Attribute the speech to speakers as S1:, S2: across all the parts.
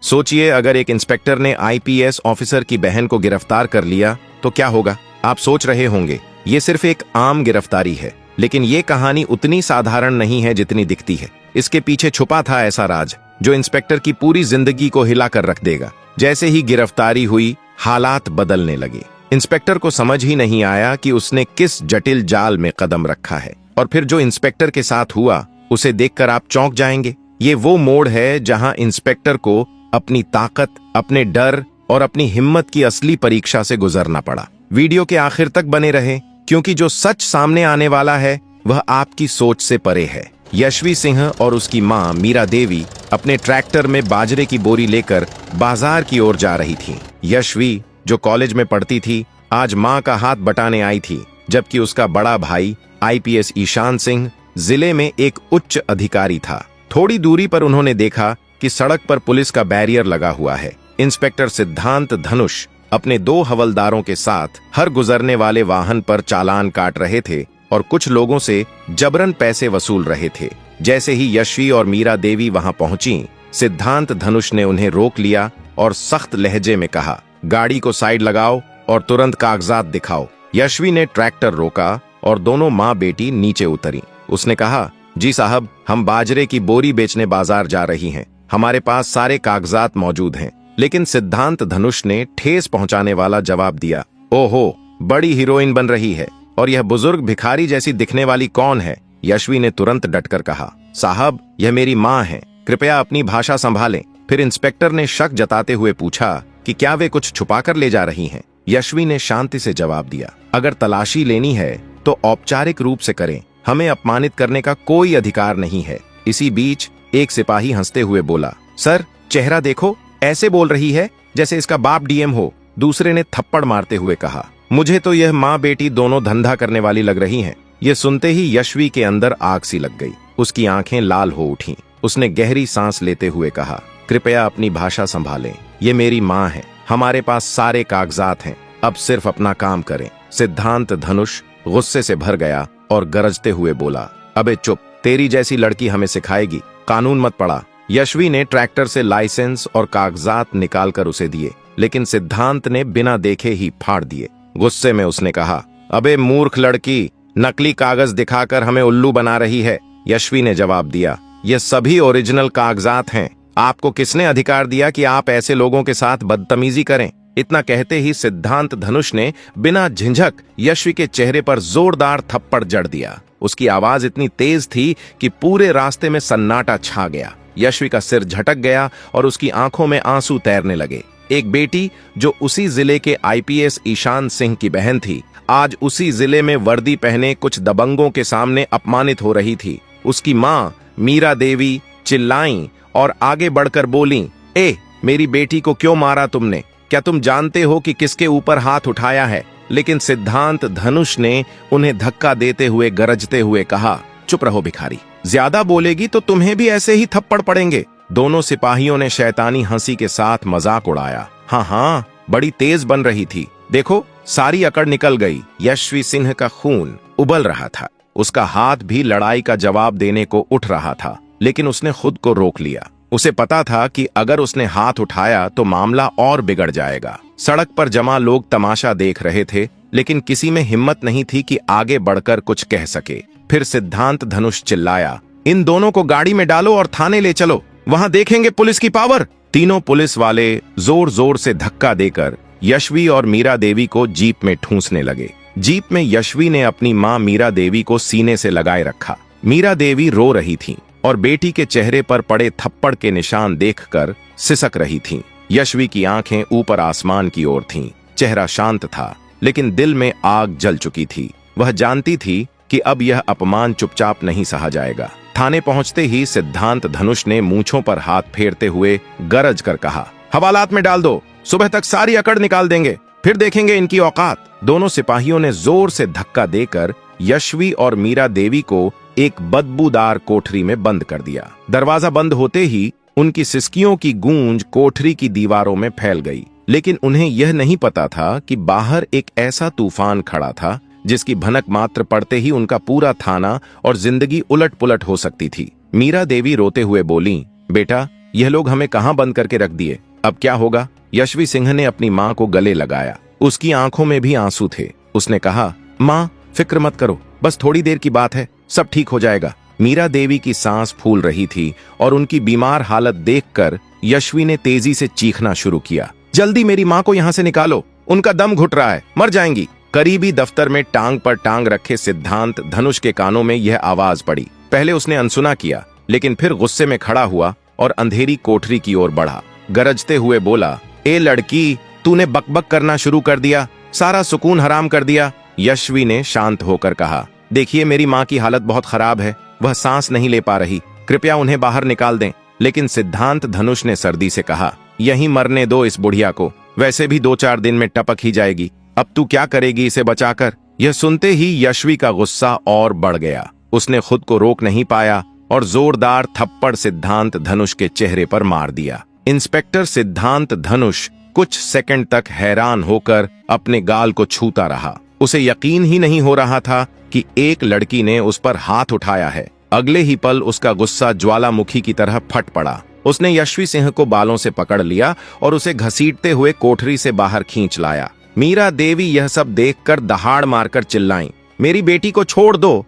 S1: सोचिए, अगर एक इंस्पेक्टर ने आईपीएस ऑफिसर की बहन को गिरफ्तार कर लिया तो क्या होगा। आप सोच रहे होंगे ये सिर्फ एक आम गिरफ्तारी है, लेकिन ये कहानी उतनी साधारण नहीं है जितनी दिखती है। इसके पीछे छुपा था ऐसा राज जो इंस्पेक्टर की पूरी जिंदगी को हिला कर रख देगा। जैसे ही गिरफ्तारी हुई, हालात बदलने लगे। इंस्पेक्टर को समझ ही नहीं आया कि उसने किस जटिल जाल में कदम रखा है। और फिर जो इंस्पेक्टर के साथ हुआ उसे देखकर आप चौंक जाएंगे। ये वो मोड़ है जहां इंस्पेक्टर को अपनी ताकत, अपने डर और अपनी हिम्मत की असली परीक्षा से गुजरना पड़ा। वीडियो के आखिर तक बने रहे, क्योंकि जो सच सामने आने वाला है वह आपकी सोच से परे है। यशवी सिंह और उसकी मां मीरा देवी अपने ट्रैक्टर में बाजरे की बोरी लेकर बाजार की ओर जा रही थीं। यशवी, जो कॉलेज में पढ़ती थी, आज मां का हाथ बटाने आई थी, जबकि उसका बड़ा भाई आईपीएस ईशान सिंह जिले में एक उच्च अधिकारी था। थोड़ी दूरी पर उन्होंने देखा कि सड़क पर पुलिस का बैरियर लगा हुआ है। इंस्पेक्टर सिद्धांत धनुष अपने 2 हवलदारों के साथ हर गुजरने वाले वाहन पर चालान काट रहे थे और कुछ लोगों से जबरन पैसे वसूल रहे थे। जैसे ही यशवी और मीरा देवी वहां पहुंची, सिद्धांत धनुष ने उन्हें रोक लिया और सख्त लहजे में कहा, गाड़ी को साइड लगाओ और तुरंत कागजात दिखाओ। यशवी ने ट्रैक्टर रोका और दोनों माँ बेटी नीचे उतरी। उसने कहा, जी साहब, हम बाजरे की बोरी बेचने बाजार जा रही हैं। हमारे पास सारे कागजात मौजूद हैं। लेकिन सिद्धांत धनुष ने ठेस पहुंचाने वाला जवाब दिया, ओहो, बड़ी हीरोइन बन रही है, और यह बुजुर्ग भिखारी जैसी दिखने वाली कौन है? यशवी ने तुरंत डटकर कहा, साहब, यह मेरी माँ है, कृपया अपनी भाषा संभालें। फिर इंस्पेक्टर ने शक जताते हुए पूछा कि क्या वे कुछ छुपा कर ले जा रही हैं? यशवी ने शांति से जवाब दिया, अगर तलाशी लेनी है तो औपचारिक रूप से करें, हमें अपमानित करने का कोई अधिकार नहीं है। इसी बीच एक सिपाही हंसते हुए बोला, सर, चेहरा देखो, ऐसे बोल रही है जैसे इसका बाप डीएम हो। दूसरे ने थप्पड़ मारते हुए कहा, मुझे तो यह माँ बेटी दोनों धंधा करने वाली लग रही हैं। यह सुनते ही यशवी के अंदर आग सी लग गई। उसकी आंखें लाल हो उठीं। उसने गहरी सांस लेते हुए कहा, कृपया अपनी भाषा संभालें, ये मेरी माँ है, हमारे पास सारे कागजात हैं, अब सिर्फ अपना काम करें। सिद्धांत धनुष गुस्से से भर गया और गरजते हुए बोला, अबे चुप, तेरी जैसी लड़की हमें सिखाएगी, कानून मत पढ़ा। यशवी ने ट्रैक्टर से लाइसेंस और कागजात निकालकर उसे दिए, लेकिन सिद्धांत ने बिना देखे ही फाड़ दिए। गुस्से में उसने कहा, अबे मूर्ख लड़की, नकली कागज दिखाकर हमें उल्लू बना रही है। यशवी ने जवाब दिया, ये सभी ओरिजिनल कागजात हैं। आपको किसने अधिकार दिया कि आप ऐसे लोगों के साथ बदतमीजी करें? इतना कहते ही सिद्धांत धनुष ने बिना झिझक यशवी के चेहरे पर जोरदार थप्पड़ जड़ दिया। उसकी आवाज इतनी तेज थी कि पूरे रास्ते में सन्नाटा छा गया। यशवी का सिर झटक गया और उसकी आंखों में आंसू तैरने लगे। एक बेटी जो उसी जिले के आईपीएस ईशान सिंह की बहन थी, आज उसी जिले में वर्दी पहने कुछ दबंगों के सामने अपमानित हो रही थी। उसकी माँ मीरा देवी चिल्लाईं और आगे बढ़कर बोली, ए, मेरी बेटी को क्यों मारा तुमने? क्या तुम जानते हो कि किसके ऊपर हाथ उठाया है? लेकिन सिद्धांत धनुष ने उन्हें धक्का देते हुए गरजते हुए कहा, चुप रहो भिखारी, ज्यादा बोलेगी तो तुम्हें भी ऐसे ही थप्पड़ पड़ेंगे। दोनों सिपाहियों ने शैतानी हंसी के साथ मजाक उड़ाया। हाँ, बड़ी तेज बन रही थी, देखो, सारी अकड़ निकल गई। यशवी सिंह का खून उबल रहा था। उसका हाथ भी लड़ाई का जवाब देने को उठ रहा था, लेकिन उसने खुद को रोक लिया। उसे पता था कि अगर उसने हाथ उठाया तो मामला और बिगड़ जाएगा। सड़क पर जमा लोग तमाशा देख रहे थे, लेकिन किसी में हिम्मत नहीं थी कि आगे बढ़कर कुछ कह सके। फिर सिद्धांत धनुष चिल्लाया, इन दोनों को गाड़ी में डालो और थाने ले चलो, वहां देखेंगे पुलिस की पावर। तीनों पुलिस वाले जोर जोर से धक्का देकर यशवी और मीरा देवी को जीप में ठूंसने लगे। जीप में यशवी ने अपनी मां मीरा देवी को सीने से लगाए रखा। मीरा देवी रो रही थी और बेटी के चेहरे पर पड़े थप्पड़ के निशान देखकर सिसक रही थीं। यशवी की आंखें ऊपर आसमान की ओर थीं। चेहरा शांत था, लेकिन दिल में आग जल चुकी थी। वह जानती थी कि अब यह अपमान चुपचाप नहीं सहा जाएगा। थाने पहुंचते ही सिद्धांत धनुष ने मूंछों पर हाथ फेरते हुए गरज कर कहा, हवालात में डाल दो, सुबह तक सारी अकड़ निकाल देंगे, फिर देखेंगे इनकी औकात। दोनों सिपाहियों ने जोर से धक्का देकर यशवी और मीरा देवी को एक बदबूदार कोठरी में बंद कर दिया। दरवाजा बंद होते ही उनकी सिसकियों की गूंज कोठरी की दीवारों में फैल गई, लेकिन उन्हें यह नहीं पता था कि बाहर एक ऐसा तूफान खड़ा था जिसकी भनक मात्र पड़ते ही उनका पूरा थाना और जिंदगी उलट पुलट हो सकती थी। मीरा देवी रोते हुए बोली, बेटा, यह लोग हमें कहां बंद करके रख दिए, अब क्या होगा? यशवी सिंह ने अपनी मां को गले लगाया। उसकी आंखों में भी आंसू थे। उसने कहा, मां फिक्र मत करो, बस थोड़ी देर की बात है, सब ठीक हो जाएगा। मीरा देवी की सांस फूल रही थी और उनकी बीमार हालत देखकर यशवी ने तेजी से चीखना शुरू किया, जल्दी मेरी मां को यहां से निकालो, उनका दम घुट रहा है, मर जाएंगी। करीबी दफ्तर में टांग पर टांग रखे सिद्धांत धनुष के कानों में यह आवाज पड़ी। पहले उसने अनसुना किया, लेकिन फिर गुस्से में खड़ा हुआ और अंधेरी कोठरी की ओर बढ़ा। गरजते हुए बोला, ए लड़की, तूने बकबक करना शुरू कर दिया, सारा सुकून हराम कर दिया। यशवी ने शांत होकर कहा, देखिए मेरी मां की हालत बहुत खराब है, वह सांस नहीं ले पा रही, कृपया उन्हें बाहर निकाल दें। लेकिन सिद्धांत धनुष ने सर्दी से कहा, यहीं मरने दो इस बुढ़िया को, वैसे भी 2-4 दिन में टपक ही जाएगी, अब तू क्या करेगी इसे बचाकर? यह सुनते ही यशवी का गुस्सा और बढ़ गया। उसने खुद को रोक नहीं पाया और जोरदार थप्पड़ सिद्धांत धनुष के चेहरे पर मार दिया। इंस्पेक्टर सिद्धांत धनुष कुछ सेकंड तक हैरान होकर अपने गाल को छूता रहा। उसे यकीन ही नहीं हो रहा था कि एक लड़की ने उस पर हाथ उठाया है। अगले ही पल उसका गुस्सा ज्वालामुखी की तरह फट पड़ा। उसने यशवी सिंह को बालों से पकड़ लिया और उसे घसीटते हुए कोठरी से बाहर खींच लाया। मीरा देवी यह सब देखकर दहाड़ मारकर चिल्लाईं, मेरी बेटी को छोड़ दो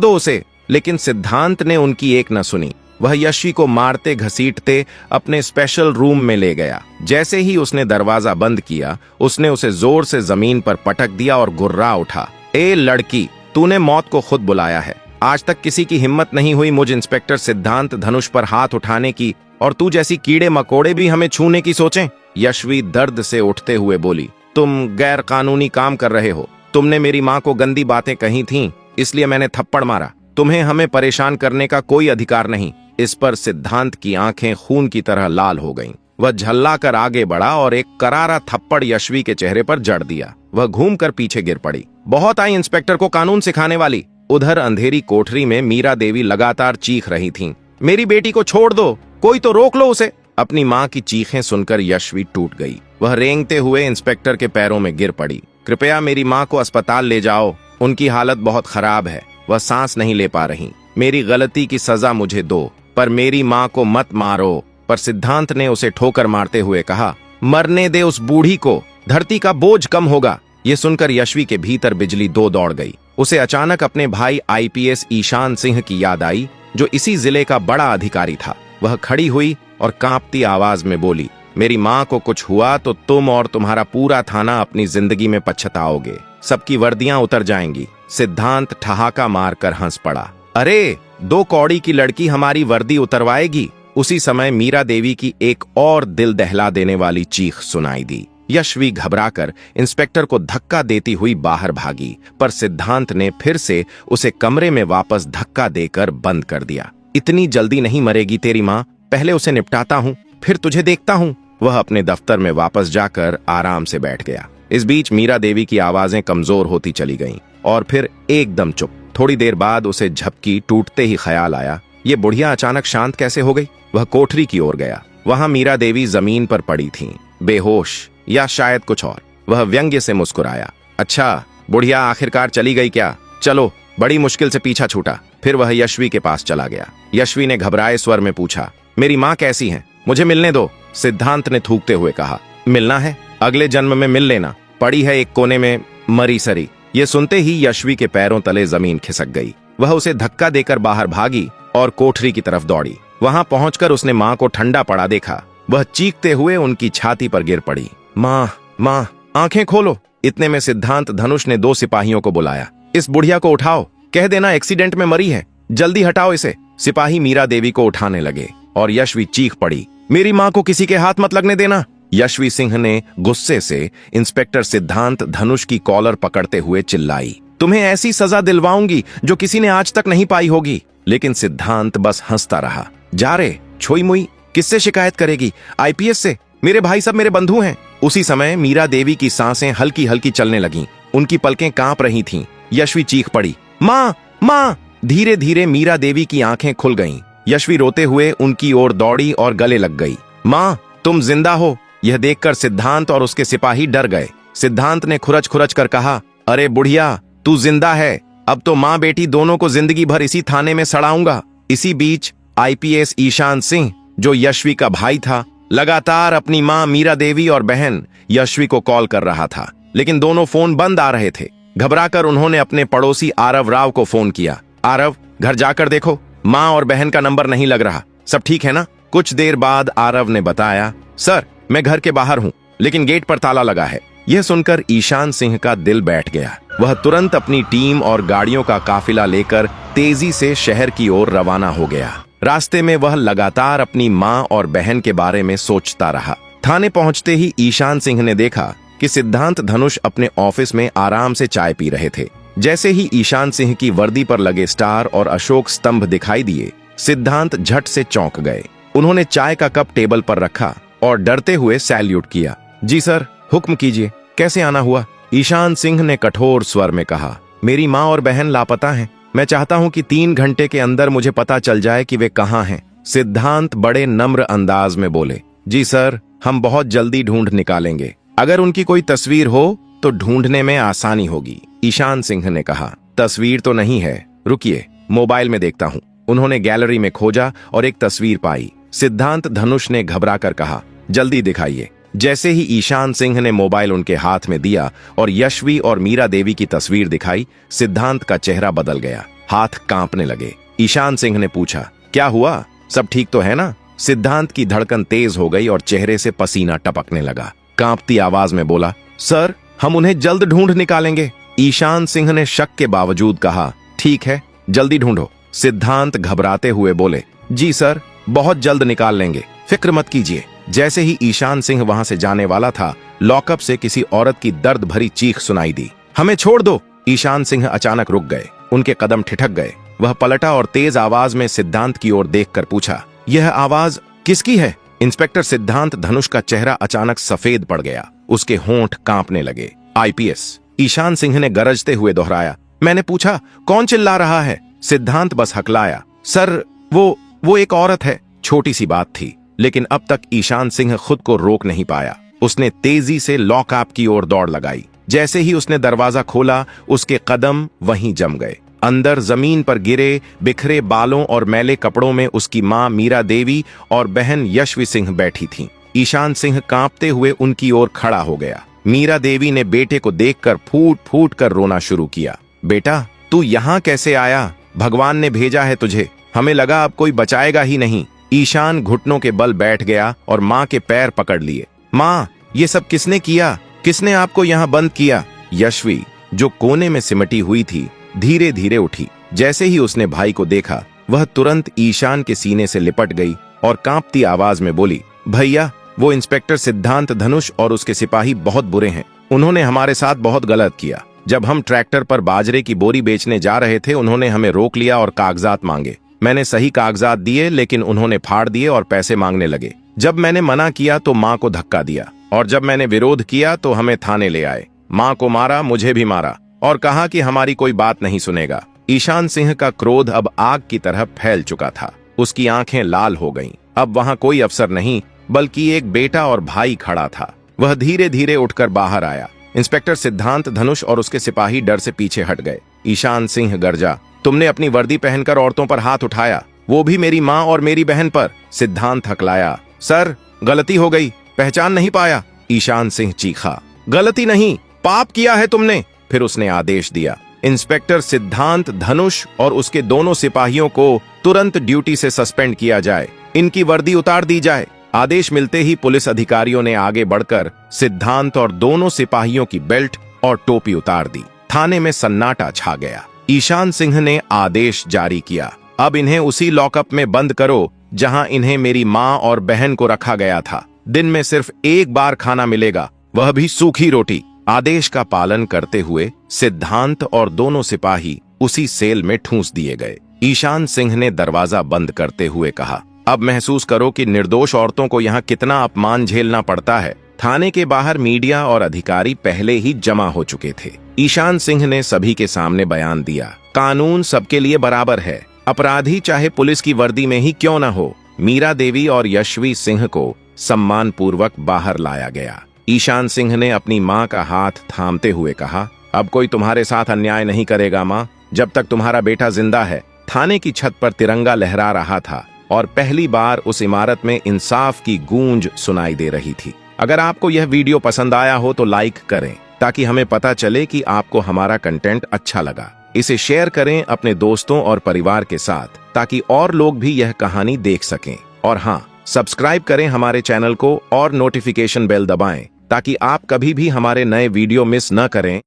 S1: उसे। लेकिन सिद्धांत ने उनकी एक न सुनी। वह यशवी को मारते घसीटते अपने स्पेशल रूम में ले गया। जैसे ही उसने दरवाजा बंद किया, उसने उसे जोर से जमीन पर पटक दिया और गुर्रा उठा, ए लड़की, तूने मौत को खुद बुलाया है। आज तक किसी की हिम्मत नहीं हुई मुझ इंस्पेक्टर सिद्धांत धनुष पर हाथ उठाने की, और तू जैसी कीड़े मकोड़े भी हमें छूने की सोचें। यशवी दर्द से उठते हुए बोली, तुम गैर कानूनी काम कर रहे हो। तुमने मेरी मां को गंदी बातें कही थीं, इसलिए मैंने थप्पड़ मारा। तुम्हें हमें परेशान करने का कोई अधिकार नहीं। इस पर सिद्धांत की आंखें खून की तरह लाल हो गईं। वह झल्ला कर आगे बढ़ा और एक करारा थप्पड़ यशवी के चेहरे पर जड़ दिया। वह घूमकर पीछे गिर पड़ी। बहुत आई इंस्पेक्टर को कानून सिखाने वाली। उधर अंधेरी कोठरी में मीरा देवी लगातार चीख रही थीं, मेरी बेटी को छोड़ दो, कोई तो रोक लो उसे। अपनी मां की चीखें सुनकर यशवी टूट गई। वह रेंगते हुए इंस्पेक्टर के पैरों में गिर पड़ी। कृपया मेरी मां को अस्पताल ले जाओ, उनकी हालत बहुत खराब है, वह सांस नहीं ले पा रही। मेरी गलती की सजा मुझे दो, पर मेरी मां को मत मारो। पर सिद्धांत ने उसे ठोकर मारते हुए कहा, मरने दे उस बूढ़ी को, धरती का बोझ कम होगा। यह सुनकर यशवी के भीतर बिजली दो दौड़ गई। उसे अचानक अपने भाई आईपीएस ईशान सिंह की याद आई, जो इसी जिले का बड़ा अधिकारी था। वह खड़ी हुई और कांपती आवाज में बोली, मेरी मां को कुछ हुआ तो तुम और तुम्हारा पूरा थाना अपनी जिंदगी में पछताओगे, सबकी वर्दियां उतर जाएंगी। सिद्धांत ठहाका मारकर हंस पड़ा, अरे 2 कौड़ी की लड़की हमारी वर्दी उतरवाएगी। उसी समय मीरा देवी की एक और दिल दहला देने वाली चीख सुनाई दी। यशवी घबराकर इंस्पेक्टर को धक्का देती हुई बाहर भागी, पर सिद्धांत ने फिर से उसे कमरे में वापस धक्का देकर बंद कर दिया। इतनी जल्दी नहीं मरेगी तेरी मां, पहले उसे निपटाता हूं, फिर तुझे देखता हूं। वह अपने दफ्तर में वापस जाकर आराम से बैठ गया। इस बीच मीरा देवी की आवाजें कमजोर होती चली गईं और फिर एकदम चुप। थोड़ी देर बाद उसे झपकी टूटते ही ख्याल आया, ये बुढ़िया अचानक शांत कैसे हो गई। वह कोठरी की ओर गया। वहां मीरा देवी जमीन पर पड़ी थीं, बेहोश या शायद कुछ और। वह व्यंग्य से मुस्कुराया, अच्छा बुढ़िया आखिरकार चली गई क्या, चलो। बड़ी मुश्किल से पीछा छूटा। फिर वह यशवी के पास चला गया। यशवी ने घबराए स्वर में पूछा, मेरी मां कैसी है, मुझे मिलने दो। सिद्धांत ने थूकते हुए कहा, मिलना है, अगले जन्म में मिल लेना, पड़ी है एक कोने में मरी सरी। ये सुनते ही यशवी के पैरों तले जमीन खिसक गई। वह उसे धक्का देकर बाहर भागी और कोठरी की तरफ दौड़ी। वहां पहुंचकर उसने मां को ठंडा पड़ा देखा। वह चीखते हुए उनकी छाती पर गिर पड़ी, मां मां आंखें खोलो। इतने में सिद्धांत धनुष ने 2 सिपाहियों को बुलाया, इस बुढ़िया को उठाओ, कह देना एक्सीडेंट में मरी है, जल्दी हटाओ इसे। सिपाही मीरा देवी को उठाने लगे और यशवी चीख पड़ी, मेरी मां को किसी के हाथ मत लगने देना। यशवी सिंह ने गुस्से से इंस्पेक्टर सिद्धांत धनुष की कॉलर पकड़ते हुए चिल्लाई, तुम्हें ऐसी सजा दिलवाऊंगी जो किसी ने आज तक नहीं पाई होगी। लेकिन सिद्धांत बस हंसता रहा, जा रे छोई मुई, किससे शिकायत करेगी, आईपीएस से, मेरे भाई सब मेरे बंधु हैं। उसी समय मीरा देवी की सांसें हल्की हल्की चलने लगीं, उनकी पलकें कांप रही थीं। यशवी चीख पड़ी, मां मां। धीरे धीरे मीरा देवी की आंखें खुल गईं। यशवी रोते हुए उनकी ओर दौड़ी और गले लग गई, मां तुम जिंदा हो। यह देखकर सिद्धांत और उसके सिपाही डर गए। सिद्धांत ने खुरच खुरच कर कहा, अरे बुढ़िया तू जिंदा है, अब तो मां बेटी दोनों को जिंदगी भर इसी थाने में सड़ाऊंगा। इसी बीच आईपीएस ईशान सिंह जो यशवी का भाई था, लगातार अपनी मां मीरा देवी और बहन यशवी को कॉल कर रहा था, लेकिन दोनों फोन बंद आ रहे थे। घबराकर उन्होंने अपने पड़ोसी आरव राव को फोन किया। आरव, घर जाकर देखो, मां और बहन का नंबर नहीं लग रहा, सब ठीक है ना? कुछ देर बाद आरव ने बताया, सर मैं घर के बाहर हूं, लेकिन गेट पर ताला लगा है। यह सुनकर ईशान सिंह का दिल बैठ गया। वह तुरंत अपनी टीम और गाड़ियों का काफिला लेकर तेजी से शहर की ओर रवाना हो गया। रास्ते में वह लगातार अपनी मां और बहन के बारे में सोचता रहा। थाने पहुंचते ही ईशान सिंह ने देखा कि सिद्धांत धनुष अपने ऑफिस में आराम से चाय पी रहे थे। जैसे ही ईशान सिंह की वर्दी पर लगे स्टार और अशोक स्तंभ दिखाई दिए, सिद्धांत झट से चौंक गए। उन्होंने चाय का कप टेबल पर रखा और डरते हुए सैल्यूट किया। जी सर, हुक्म कीजिए, कैसे आना हुआ? ईशान सिंह ने कठोर स्वर में कहा, मेरी माँ और बहन लापता हैं। मैं चाहता हूं कि 3 घंटे के अंदर मुझे पता चल जाए कि वे कहाँ हैं। सिद्धांत बड़े नम्र अंदाज में बोले, जी सर, हम बहुत जल्दी ढूंढ निकालेंगे। अगर उनकी कोई तस्वीर हो तो ढूंढने में आसानी होगी। ईशान सिंह ने कहा, तस्वीर तो नहीं है, रुकिए, मोबाइल में देखता हूं। उन्होंने गैलरी में खोजा और एक तस्वीर पाई। सिद्धांत धनुष ने घबराकर कहा, जल्दी दिखाइए। जैसे ही ईशान सिंह ने मोबाइल उनके हाथ में दिया और यशवी और मीरा देवी की तस्वीर दिखाई, सिद्धांत का चेहरा बदल गया, हाथ कांपने लगे। ईशान सिंह ने पूछा, क्या हुआ, सब ठीक तो है ना? सिद्धांत की धड़कन तेज हो गई और चेहरे से पसीना टपकने लगा। कांपती आवाज में बोला, सर हम उन्हें जल्द ढूंढ निकालेंगे। ईशान सिंह ने शक के बावजूद कहा, ठीक है, जल्दी ढूंढो। सिद्धांत घबराते हुए बोले, जी सर, बहुत जल्द निकाल लेंगे, फिक्र मत कीजिए। जैसे ही ईशान सिंह वहां से जाने वाला था, लॉकअप से किसी औरत की दर्द भरी चीख सुनाई दी। हमें छोड़ दो। ईशान सिंह अचानक रुक गए, उनके कदम ठिठक गए। वह पलटा और तेज आवाज में सिद्धांत की ओर देखकर पूछा, यह आवाज किसकी है? इंस्पेक्टर सिद्धांत धनुष का चेहरा अचानक सफेद पड़ गया, उसके होंठ कांपने लगे। आईपीएस, ईशान सिंह ने गरजते हुए दोहराया। मैंने पूछा, कौन चिल्ला रहा है? सिद्धांत बस हकलाया, सर वो एक औरत है। छोटी सी बात थी, लेकिन अब तक ईशान सिंह खुद को रोक नहीं पाया। उसने तेजी से लॉकअप की ओर दौड़ लगाई। जैसे ही उसने दरवाजा खोला, उसके कदम वहीं जम गए। अंदर जमीन पर गिरे बिखरे बालों और मैले कपड़ों में उसकी मां मीरा देवी और बहन यशवी सिंह बैठी थीं। ईशान सिंह कांपते हुए उनकी ओर खड़ा हो गया। मीरा देवी ने बेटे को देखकर फूट फूट कर रोना शुरू किया। बेटा, तू यहाँ कैसे आया? भगवान ने भेजा है तुझे, हमें लगा अब कोई बचाएगा ही नहीं। ईशान घुटनों के बल बैठ गया और माँ के पैर पकड़ लिए। माँ, ये सब किसने किया? किसने आपको यहाँ बंद किया? यशवी, जो कोने में सिमटी हुई थी, धीरे धीरे उठी। जैसे ही उसने भाई को देखा, वह तुरंत ईशान के सीने से लिपट गई और कांपती आवाज में बोली, भैया, वो इंस्पेक्टर सिद्धांत धनुष और उसके सिपाही बहुत बुरे हैं। उन्होंने हमारे साथ बहुत गलत किया। जब हम ट्रैक्टर पर बाजरे की बोरी बेचने जा रहे थे, उन्होंने हमें रोक लिया और कागजात मांगे। मैंने सही कागजात दिए, लेकिन उन्होंने फाड़ दिए और पैसे मांगने लगे। जब मैंने मना किया तो माँ को धक्का दिया, और जब मैंने विरोध किया तो हमें थाने ले आए। माँ को मारा, मुझे भी मारा और कहा कि हमारी कोई बात नहीं सुनेगा। ईशान सिंह का क्रोध अब आग की तरह फैल चुका था। उसकी आंखें लाल हो गईं। अब वहां कोई अफसर नहीं, बल्कि एक बेटा और भाई खड़ा था। वह धीरे धीरे उठकर बाहर आया। इंस्पेक्टर सिद्धांत धनुष और उसके सिपाही डर से पीछे हट गए। ईशान सिंह गरजा, तुमने अपनी वर्दी पहनकर औरतों पर हाथ उठाया, वो भी मेरी माँ और मेरी बहन पर। सिद्धांत हकलाया, सर गलती हो गई, पहचान नहीं पाया। ईशान सिंह चीखा, गलती नहीं, पाप किया है तुमने। फिर उसने आदेश दिया, इंस्पेक्टर सिद्धांत धनुष और उसके दोनों सिपाहियों को तुरंत ड्यूटी से सस्पेंड किया जाए, इनकी वर्दी उतार दी जाए। आदेश मिलते ही पुलिस अधिकारियों ने आगे बढ़कर सिद्धांत और दोनों सिपाहियों की बेल्ट और टोपी उतार दी। थाने में सन्नाटा छा गया। ईशान सिंह ने आदेश जारी किया, अब इन्हें उसी लॉकअप में बंद करो जहां इन्हें मेरी मां और बहन को रखा गया था। दिन में सिर्फ एक बार खाना मिलेगा, वह भी सूखी रोटी। आदेश का पालन करते हुए सिद्धांत और दोनों सिपाही उसी सेल में ठूंस दिए गए। ईशान सिंह ने दरवाजा बंद करते हुए कहा, अब महसूस करो कि निर्दोष औरतों को यहाँ कितना अपमान झेलना पड़ता है। थाने के बाहर मीडिया और अधिकारी पहले ही जमा हो चुके थे। ईशान सिंह ने सभी के सामने बयान दिया, कानून सबके लिए बराबर है, अपराधी चाहे पुलिस की वर्दी में ही क्यों न हो। मीरा देवी और यशवी सिंह को सम्मान पूर्वक बाहर लाया गया। ईशान सिंह ने अपनी मां का हाथ थामते हुए कहा, अब कोई तुम्हारे साथ अन्याय नहीं करेगा मां, जब तक तुम्हारा बेटा जिंदा है। थाने की छत पर तिरंगा लहरा रहा था। और पहली बार उस इमारत में इंसाफ की गूंज सुनाई दे रही थी। अगर आपको यह वीडियो पसंद आया हो तो लाइक करें ताकि हमें पता चले कि आपको हमारा कंटेंट अच्छा लगा। इसे शेयर करें अपने दोस्तों और परिवार के साथ ताकि और लोग भी यह कहानी देख सकें। और हाँ, सब्सक्राइब करें हमारे चैनल को और नोटिफिकेशन बेल दबाएं ताकि आप कभी भी हमारे नए वीडियो मिस न करें।